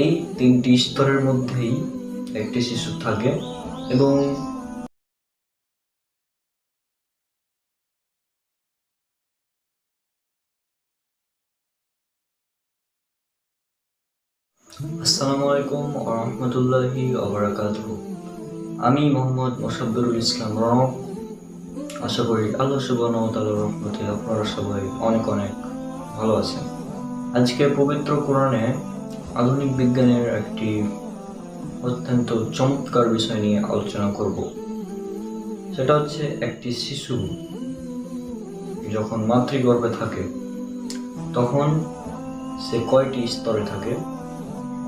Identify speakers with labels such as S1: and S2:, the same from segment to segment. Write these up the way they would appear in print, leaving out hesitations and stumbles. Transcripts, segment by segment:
S1: এই তিনটি স্তরের মধ্যেই একটি শিশু থাকে এবং আসসালামু আলাইকুম ওয়া রাহমাতুল্লাহি ওয়া বারাকাতুহু। আমি মোহাম্মদ মোশাব্বিরুল ইসলাম রনক। আশা করি আল্লাহ সুবহানাহু ওয়া তাআলার রহমতে আপনারা সবাই অনেক অনেক ভালো আছেন। আজকে পবিত্র কোরআনে আধুনিক বিজ্ঞানের একটি অত্যন্ত চমৎকার বিষয় নিয়ে আলোচনা করব। সেটা হচ্ছে একটি শিশু যখন মাতৃগর্ভে থাকে তখন সে কয়টি স্তরে থাকে,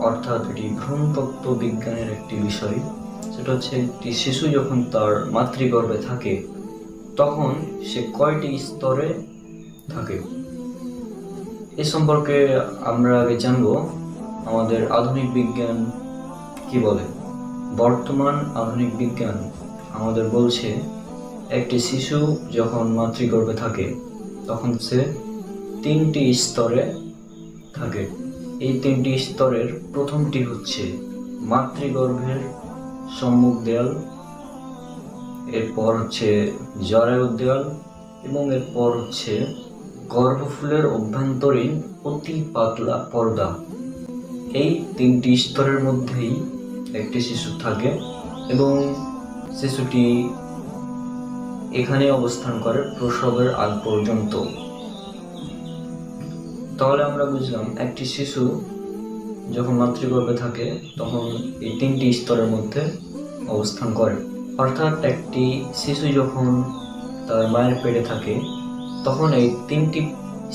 S1: অর্থাৎ এটি ভ্রূণতত্ত্ব বিজ্ঞানের একটি বিষয়। সেটা হচ্ছে একটি শিশু যখন তার মাতৃগর্ভে থাকে তখন সে কয়টি স্তরে থাকে। এ সম্পর্কে আমরা আগে জানবো আমাদের আধুনিক বিজ্ঞান কি বলে। বর্তমান আধুনিক বিজ্ঞান আমাদের বলছে একটি শিশু যখন মাতৃগর্ভে থাকে তখন সে 3টি স্তরে থাকে। এই 3টি স্তরের প্রথমটি হচ্ছে মাতৃগর্ভের সম্মুখ দেয়াল, এরপর হচ্ছে জরায়ু দেয়াল এবং এরপর হচ্ছে গর্ভফুলের অভ্যন্তরীণ অতি পাতলা পর্দা। এই 3টি স্তরের মধ্যেই একটি শিশু থাকে এবং শিশুটি এখানে অবস্থান করে প্রসবের আগ পর্যন্ত। তাহলে আমরা বুঝলাম একটি শিশু যখন মাতৃগর্ভে থাকে তখন এই 3টি স্তরের মধ্যে অবস্থান করে। অর্থাৎ একটি শিশু যখন তার মায়ের পেটে থাকে তখন এই 3টি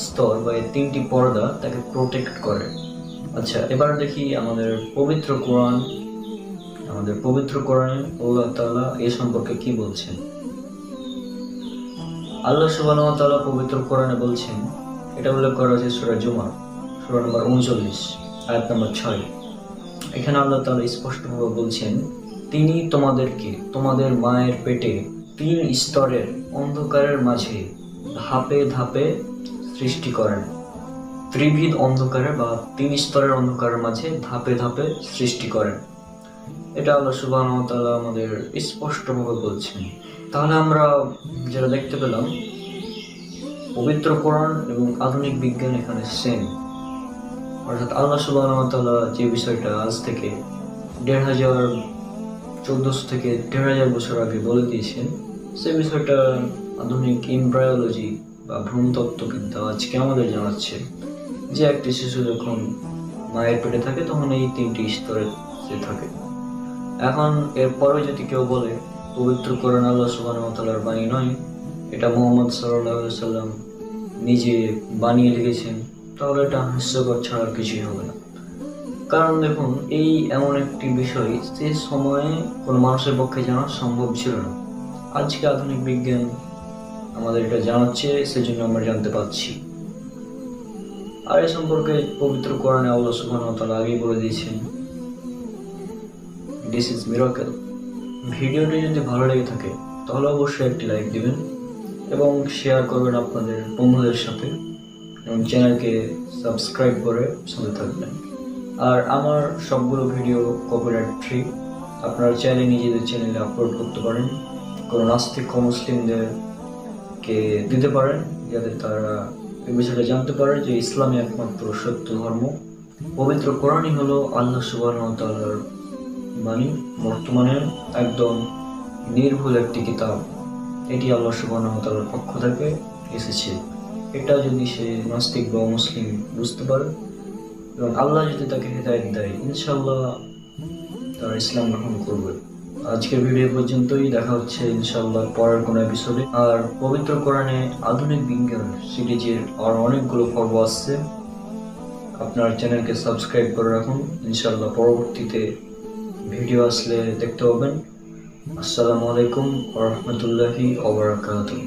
S1: স্তর বা এই 3টি পর্দা তাকে প্রোটেক্ট করে। আচ্ছা, এবার দেখি আমাদের পবিত্র কোরআনে আল্লাহ তাআলা এ সম্পর্কে কি বলছেন। আল্লাহ সুবহানাহু ওয়া তাআলা পবিত্র কোরআনে বলছেন, এটা উল্লেখ করা হয়েছে সূরা জুমার সূরা নম্বর 39 আয়াত নম্বর 6। এখানে আল্লাহ তাআলা স্পষ্টভাবে বলছেন, তিনি তোমাদেরকে তোমাদের মায়ের পেটে 3 স্তরের অন্ধকারের মাঝে ধাপে ধাপে সৃষ্টি করেন। ত্রিবিধ অন্ধকারে বা 3 স্তরের অন্ধকারের মাঝে ধাপে ধাপে সৃষ্টি করেন। এটা আল্লাহ সুবহানাহু ওয়া তাআলা আমাদের স্পষ্টভাবে বলছেন। তাহলে আমরা যেটা দেখতে পেলাম পবিত্র কোরআন এবং আধুনিক বিজ্ঞান এখানে সেম। অর্থাৎ আল্লাহ সুবহানাহু ওয়া তাআলা যে বিষয়টা আজ থেকে 1400 থেকে 1500 বছর আগে বলে দিয়েছেন, সে বিষয়টা আধুনিক এমব্রায়োলজি বা ভ্রূণতত্ত্ববিদ্যা আজকে আমাদের জানাচ্ছে যে একটি শিশু যখন মায়ের পেটে থাকে তখন এই 3টি স্তরে সে থাকে। এখন এরপরে যদি কেউ বলে পবিত্র কোরআন আল্লাহ সুবহানাহু ওয়া তাআলার বাণী নয়, এটা মুহাম্মদ সাল্লাল্লাহু আলাইহি সাল্লাম নিজে বানিয়ে লিখেছেন, তাহলে এটা হাস্যকর ছাড়া কিছুই হবে না। কারণ দেখুন, এই এমন একটি বিষয় যে সময়ে কোনো মানুষের পক্ষে জানা সম্ভব ছিল না। আজকে আধুনিক বিজ্ঞান আমাদের এটা জানাচ্ছে, সেজন্য আমরা জানতে পারছি। আর এ সম্পর্কে পবিত্র কোরআনে আল্লাহ সুবহানাহু ওয়া তাআলা আগেই বলে দিয়েছেন, দিস ইজ মিরাকেল। ভিডিওটি যদি ভালো লেগে থাকে তাহলে অবশ্যই একটি লাইক দিবেন এবং শেয়ার করবেন আপনাদের বন্ধুদের সাথে এবং চ্যানেলকে সাবস্ক্রাইব করে সাথে থাকবেন। আর আমার সবগুলো ভিডিও কপিরাইট ফ্রি, আপনারা চাইলে নিজেদের চ্যানেলে আপলোড করতে পারেন, কোনো নাস্তিক মুসলিমদেরকে দিতে পারেন যাতে তারা এই বিষয়টা জানতে পারে যে ইসলামই একমাত্র সত্য ধর্ম। পবিত্র কোরআনই হলো আল্লাহ সুবহানাহু ওয়া তাআলার বাণী, বর্তমানে একদম নির্ভুল একটি কিতাব। এটি আল্লাহ সুবহানাহু ওয়া তাআলার পক্ষ থেকে এসেছে। এটা যদি সে নাস্তিক বা মুসলিম বুঝতে পারে এবং আল্লাহ যদি তাকে হেদায়েত দেয়, ইনশাআল্লাহ তারা ইসলাম গ্রহণ করবে। আজকের ভিডিও পর্যন্তই, দেখা হচ্ছে ইনশাআল্লাহ পরের কোনো এপিসোডে। আর পবিত্র কোরআনে আধুনিক বিজ্ঞান সিরিজের আর অনেকগুলো পর্ব আসছে, আপনার চ্যানেলকে সাবস্ক্রাইব করে রাখুন। ইনশাআল্লাহ পরবর্তীতে ভিডিও আসলে দেখতে পাবেন। আসসালামু আলাইকুম ওয়া রাহমাতুল্লাহি ওয়া বারাকাতুহু।